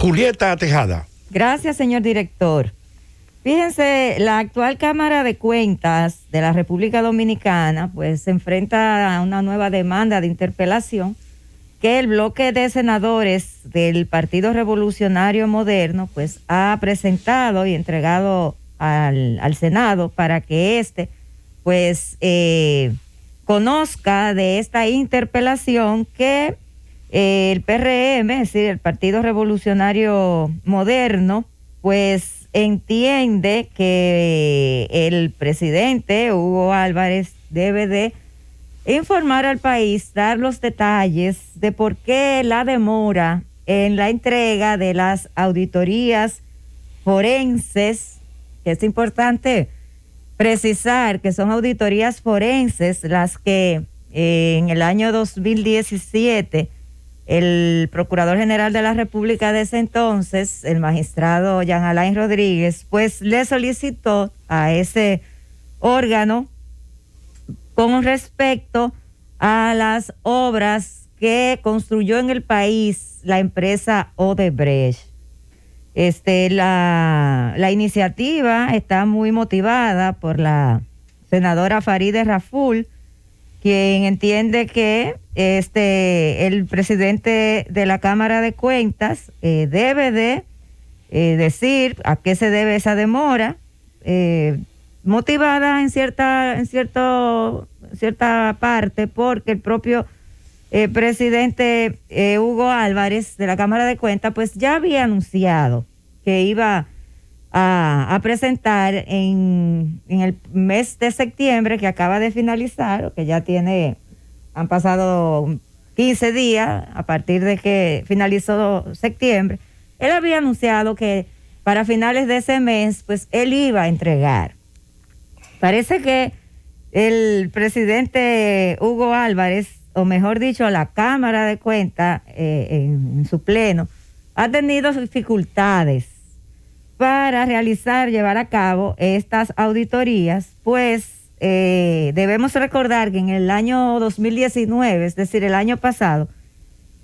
Julieta Tejada. Gracias, señor director. Fíjense, la actual Cámara de Cuentas de la República Dominicana pues se enfrenta a una nueva demanda de interpelación que el bloque de senadores del Partido Revolucionario Moderno pues ha presentado y entregado al Senado para que pues conozca de esta interpelación que el PRM, es decir, el Partido Revolucionario Moderno, pues entiende que el presidente Hugo Álvarez debe de informar al país, dar los detalles de por qué la demora en la entrega de las auditorías forenses, que es importante precisar que son auditorías forenses las que en el año 2017 el Procurador General de la República de ese entonces, el magistrado Jean Alain Rodríguez, pues le solicitó a ese órgano con respecto a las obras que construyó en el país la empresa Odebrecht. La iniciativa está muy motivada por la senadora Farideh Raful, quien entiende que el presidente de la Cámara de Cuentas debe de decir a qué se debe esa demora, motivada en cierta parte porque el propio presidente Hugo Álvarez de la Cámara de Cuentas pues ya había anunciado que iba a presentar en el mes de septiembre que acaba de finalizar, o que ya han pasado 15 días a partir de que finalizó septiembre. Él había anunciado que para finales de ese mes pues él iba a entregar. Parece que el presidente Hugo Álvarez, o mejor dicho, la Cámara de Cuentas en su pleno, ha tenido dificultades para llevar a cabo estas auditorías, pues debemos recordar que en el año 2019, es decir, el año pasado,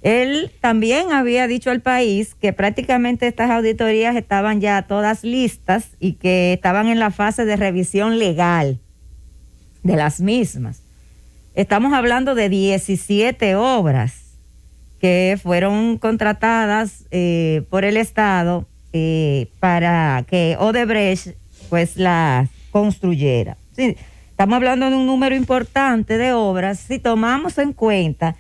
él también había dicho al país que prácticamente estas auditorías estaban ya todas listas y que estaban en la fase de revisión legal de las mismas. Estamos hablando de 17 obras que fueron contratadas por el Estado para que Odebrecht pues la construyera. Sí, estamos hablando de un número importante de obras si tomamos en cuenta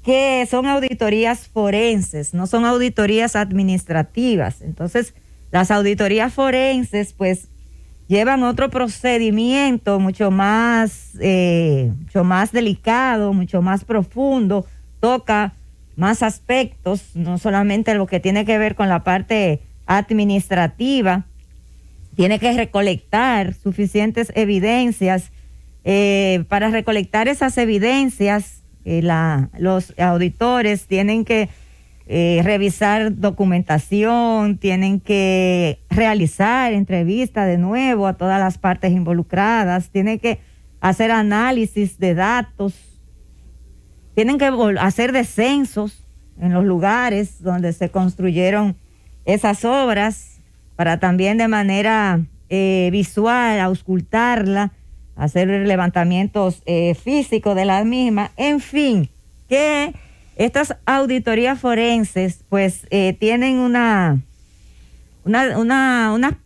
que son auditorías forenses, no son auditorías administrativas. Entonces, las auditorías forenses pues llevan otro procedimiento mucho más delicado, mucho más profundo, toca más aspectos, no solamente lo que tiene que ver con la parte administrativa, tiene que recolectar suficientes evidencias. Para recolectar esas evidencias, los auditores tienen que revisar documentación, tienen que realizar entrevistas de nuevo a todas las partes involucradas, tienen que hacer análisis de datos, tienen que hacer descensos en los lugares donde se construyeron esas obras para también de manera visual auscultarla, hacer levantamientos físicos de las mismas, en fin, que estas auditorías forenses pues tienen unas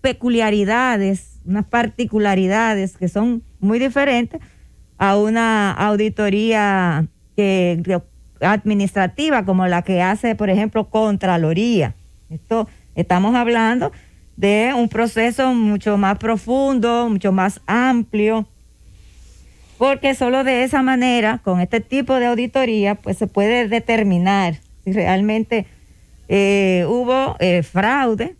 peculiaridades, unas particularidades que son muy diferentes a una auditoría administrativa como la que hace, por ejemplo, Contraloría. Estamos hablando de un proceso mucho más profundo, mucho más amplio, porque solo de esa manera, con este tipo de auditoría, pues se puede determinar si realmente hubo fraude,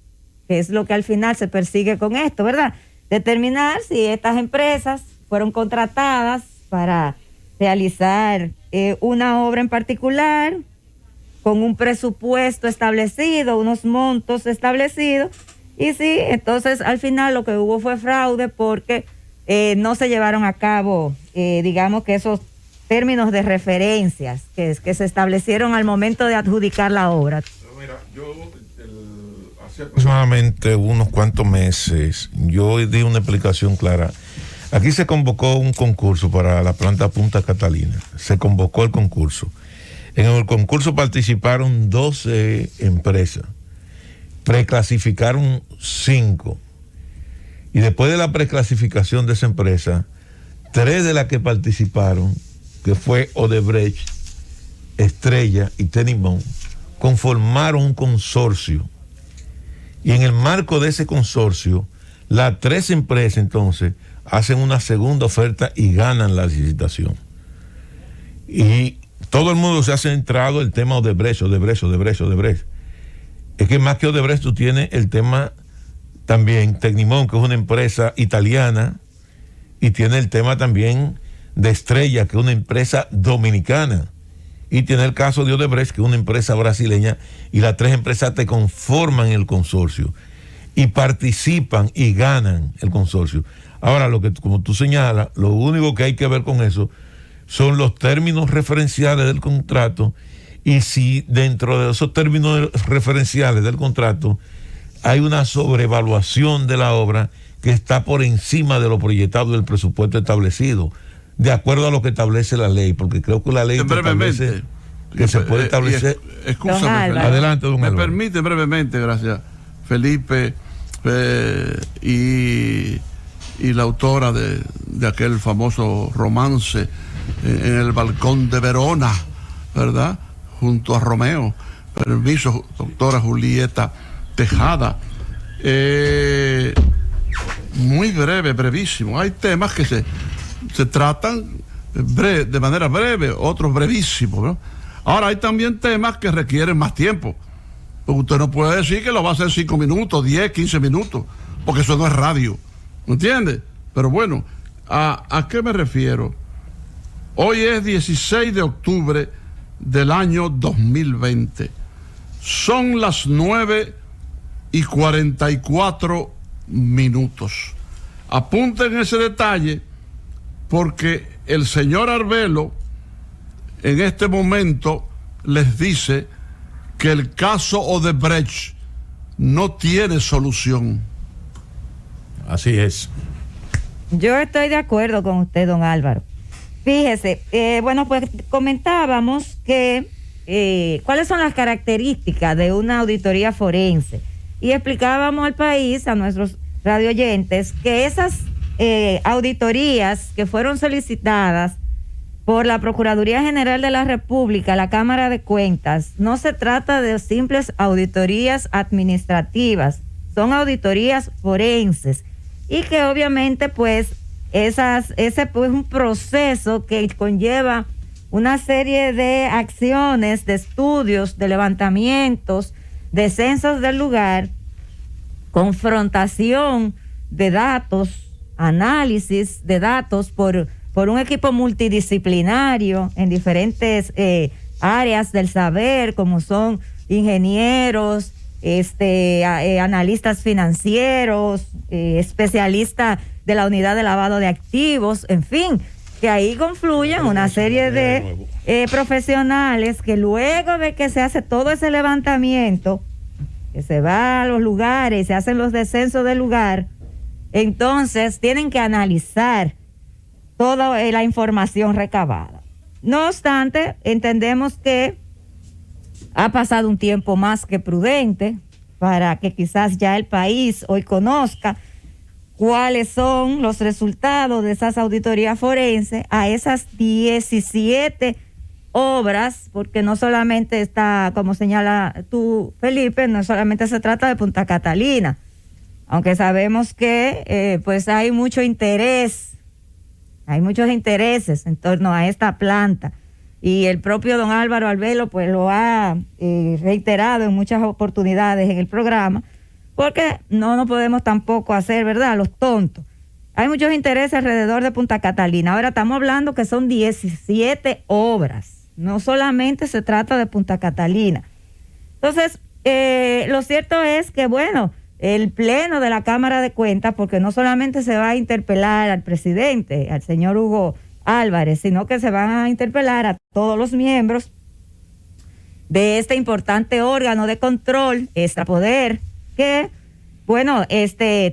que es lo que al final se persigue con esto, ¿verdad? Determinar si estas empresas fueron contratadas para realizar una obra en particular, con un presupuesto establecido, unos montos establecidos, y sí, entonces al final lo que hubo fue fraude porque no se llevaron a cabo, digamos que esos términos de referencias que se establecieron al momento de adjudicar la obra. Mira, Hace aproximadamente unos cuantos meses yo di una explicación clara. Aquí se convocó un concurso para la planta Punta Catalina. Se convocó el concurso. En el concurso participaron 12 empresas. Preclasificaron 5. Y después de la preclasificación de esa empresa, 3 de las que participaron, que fue Odebrecht, Estrella y Tenimón, conformaron un consorcio. Y en el marco de ese consorcio, las 3 empresas entonces hacen una segunda oferta y ganan la licitación. Y todo el mundo se ha centrado en el tema Odebrecht. Es que más que Odebrecht tú tienes el tema también Tecnimont, que es una empresa italiana, y tiene el tema también de Estrella, que es una empresa dominicana, y tiene el caso de Odebrecht, que es una empresa brasileña, y las 3 empresas te conforman el consorcio y participan y ganan el consorcio. Ahora, lo que, como tú señalas, lo único que hay que ver con eso son los términos referenciales del contrato, y si dentro de esos términos referenciales del contrato hay una sobrevaluación de la obra que está por encima de lo proyectado del presupuesto establecido, de acuerdo a lo que establece la ley, porque creo que la ley establece que se puede establecer. Escúchame, adelante, don Álvaro. Me permite brevemente, gracias, Felipe, y la autora de aquel famoso romance en el balcón de Verona, ¿verdad? Junto a Romeo. Permiso, doctora Julieta Tejada. Muy breve, brevísimo. Hay temas que se tratan de manera breve, otros brevísimos, ¿no? Ahora hay también temas que requieren más tiempo. Porque usted no puede decir que lo va a hacer 5 minutos, 10, 15 minutos, porque eso no es radio. ¿Me entiende? Pero bueno, ¿a qué me refiero? Hoy es 16 de octubre del año 2020. Son las 9:44. Apunten ese detalle, porque el señor Arbelo en este momento les dice que el caso Odebrecht no tiene solución. Así es. Yo estoy de acuerdo con usted, don Álvaro. Fíjese, bueno, pues comentábamos que cuáles son las características de una auditoría forense, y explicábamos al país, a nuestros radioyentes, que esas auditorías que fueron solicitadas por la Procuraduría General de la República, la Cámara de Cuentas, no se trata de simples auditorías administrativas, son auditorías forenses, y que obviamente pues ese pues un proceso que conlleva una serie de acciones, de estudios, de levantamientos, de censos del lugar, confrontación de datos, análisis de datos por un equipo multidisciplinario en diferentes áreas del saber, como son ingenieros, analistas financieros, especialistas de la unidad de lavado de activos, en fin, que ahí confluyen una serie de profesionales que luego de que se hace todo ese levantamiento, que se va a los lugares y se hacen los descensos del lugar, entonces tienen que analizar toda la información recabada. No obstante, entendemos que ha pasado un tiempo más que prudente para que quizás ya el país hoy conozca cuáles son los resultados de esas auditorías forenses a esas 17 obras, porque no solamente está, como señala tú, Felipe, no solamente se trata de Punta Catalina, aunque sabemos que pues hay muchos intereses en torno a esta planta, y el propio don Álvaro Arbelo pues lo ha reiterado en muchas oportunidades en el programa, porque no nos podemos tampoco hacer, ¿verdad?, los tontos. Hay muchos intereses alrededor de Punta Catalina. Ahora estamos hablando que son 17 obras, no solamente se trata de Punta Catalina. Entonces, lo cierto es que, bueno, el pleno de la Cámara de Cuentas, porque no solamente se va a interpelar al presidente, al señor Hugo Álvarez, sino que se van a interpelar a todos los miembros de este importante órgano de control, extrapoder, que, bueno,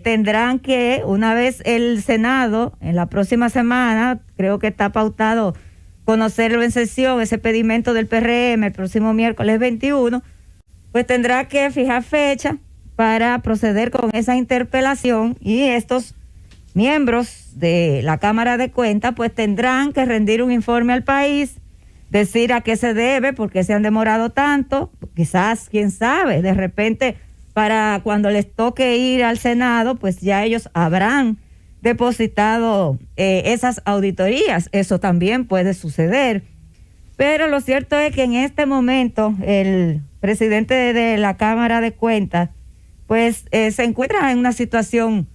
tendrán que, una vez el Senado, en la próxima semana, creo que está pautado conocerlo en sesión, ese pedimento del PRM el próximo miércoles 21, pues tendrá que fijar fecha para proceder con esa interpelación, y estos miembros de la Cámara de Cuentas pues tendrán que rendir un informe al país, decir a qué se debe, por qué se han demorado tanto, quizás, quién sabe, de repente para cuando les toque ir al Senado, pues ya ellos habrán depositado esas auditorías. Eso también puede suceder. Pero lo cierto es que en este momento el presidente de la Cámara de Cuentas pues se encuentra en una situación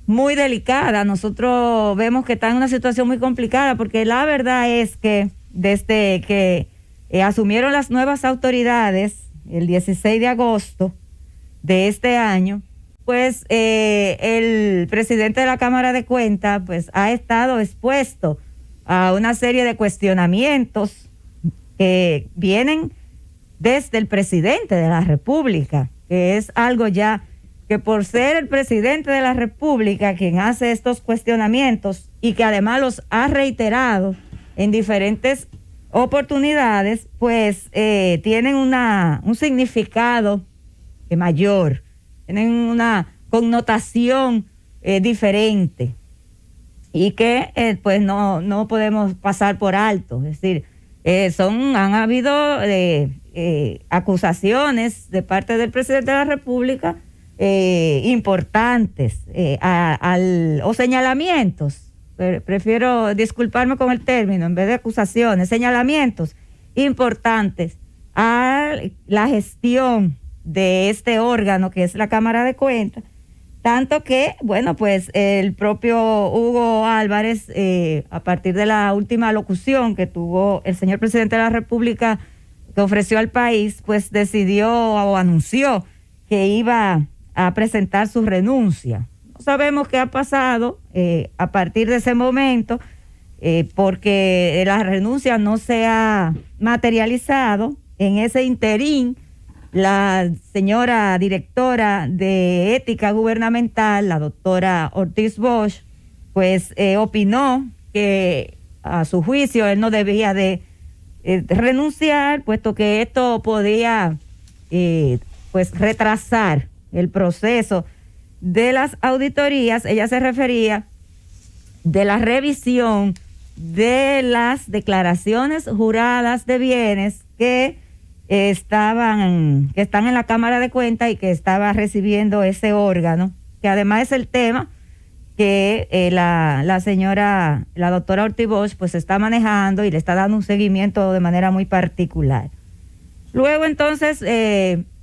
muy delicada. Nosotros vemos que está en una situación muy complicada, porque la verdad es que desde que asumieron las nuevas autoridades el 16 de agosto de este año, pues el presidente de la Cámara de Cuentas pues ha estado expuesto a una serie de cuestionamientos que vienen desde el presidente de la República, que es algo ya que, por ser el presidente de la República quien hace estos cuestionamientos y que además los ha reiterado en diferentes oportunidades, pues tienen un significado mayor, tienen una connotación diferente, y que pues no podemos pasar por alto. Es decir, han habido acusaciones de parte del presidente de la República importantes, o señalamientos, prefiero disculparme con el término en vez de acusaciones, señalamientos importantes a la gestión de este órgano que es la Cámara de Cuentas, tanto que, bueno, pues el propio Hugo Álvarez, a partir de la última locución que tuvo el señor presidente de la República, que ofreció al país, pues decidió o anunció que iba a presentar su renuncia. No sabemos qué ha pasado a partir de ese momento, porque la renuncia no se ha materializado. En ese interín, la señora directora de Ética Gubernamental, la doctora Ortiz Bosch, pues opinó que a su juicio él no debía de renunciar, puesto que esto podía pues retrasar el proceso de las auditorías. Ella se refería de la revisión de las declaraciones juradas de bienes que están en la Cámara de Cuentas y que estaba recibiendo ese órgano, que además es el tema que la doctora Ortiz Bosch pues está manejando y le está dando un seguimiento de manera muy particular. Luego entonces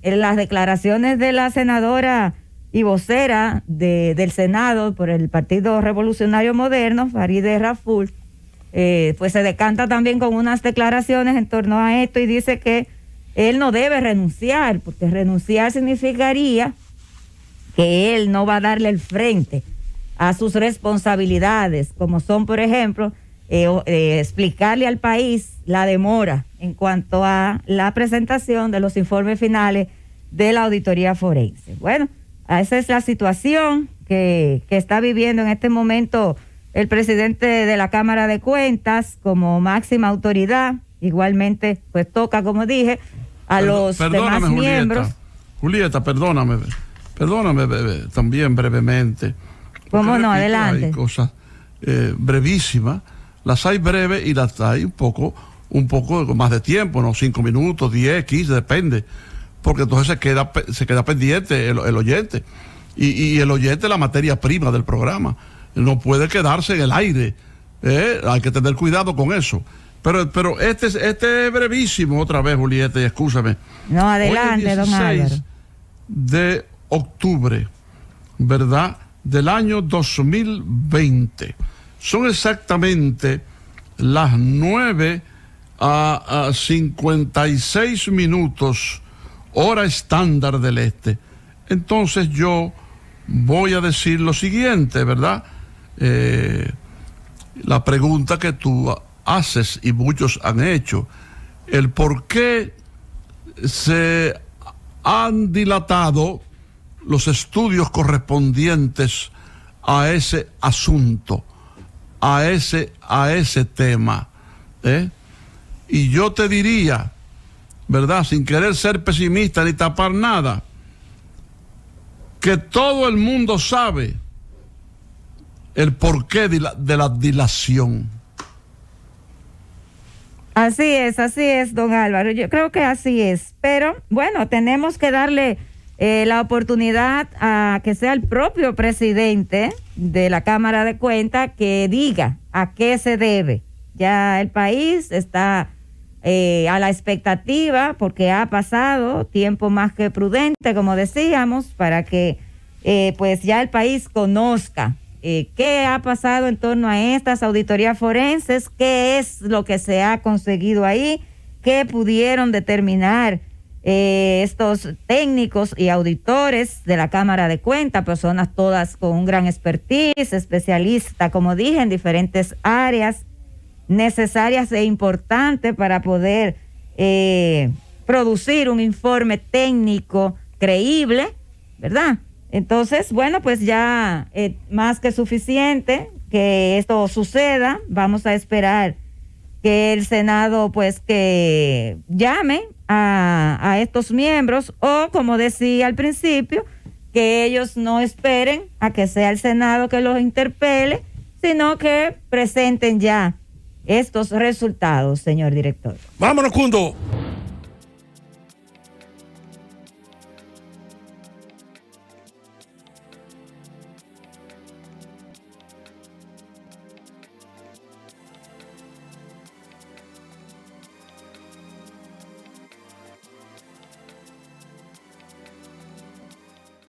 las declaraciones de la senadora y vocera del Senado por el Partido Revolucionario Moderno, Farideh Raful, pues se decanta también con unas declaraciones en torno a esto, y dice que él no debe renunciar, porque renunciar significaría que él no va a darle el frente a sus responsabilidades, como son, por ejemplo, explicarle al país la demora en cuanto a la presentación de los informes finales de la auditoría forense. Bueno, esa es la situación que está viviendo en este momento el presidente de la Cámara de Cuentas como máxima autoridad. Igualmente, pues toca, como dije, a los demás miembros. Julieta, perdóname también brevemente. ¿Cómo no? Adelante. Hay cosas brevísimas, las hay breves y las hay un poco más de tiempo, ¿no? 5 minutos, 10, 15, depende, porque entonces se queda pendiente el oyente, y el oyente es la materia prima del programa, no puede quedarse en el aire, hay que tener cuidado con eso. Pero este es brevísimo, otra vez, Julieta, y escúchame. No, adelante, don Álvaro. 16 de octubre, ¿verdad?, del año 2020. Son exactamente las 9:56 minutos, hora estándar del este. Entonces yo voy a decir lo siguiente, ¿verdad? La pregunta que tú haces y muchos han hecho, el por qué se han dilatado los estudios correspondientes a ese asunto, a ese tema. Y yo te diría, ¿verdad?, sin querer ser pesimista ni tapar nada, que todo el mundo sabe el porqué de la dilación. Así es, don Álvaro. Yo creo que así es. Pero bueno, tenemos que darle la oportunidad a que sea el propio presidente de la Cámara de Cuentas que diga a qué se debe. Ya el país está a la expectativa porque ha pasado tiempo más que prudente, como decíamos, para que pues ya el país conozca qué ha pasado en torno a estas auditorías forenses, qué es lo que se ha conseguido ahí, qué pudieron determinar estos técnicos y auditores de la Cámara de Cuentas, personas todas con un gran expertise, especialistas, como dije, en diferentes áreas necesarias e importantes para poder producir un informe técnico creíble, ¿verdad? Entonces, bueno, pues ya más que suficiente que esto suceda. Vamos a esperar que el Senado pues que llame a estos miembros, o como decía al principio, que ellos no esperen a que sea el Senado que los interpele, sino que presenten ya estos resultados, señor director. Vámonos, Cundo.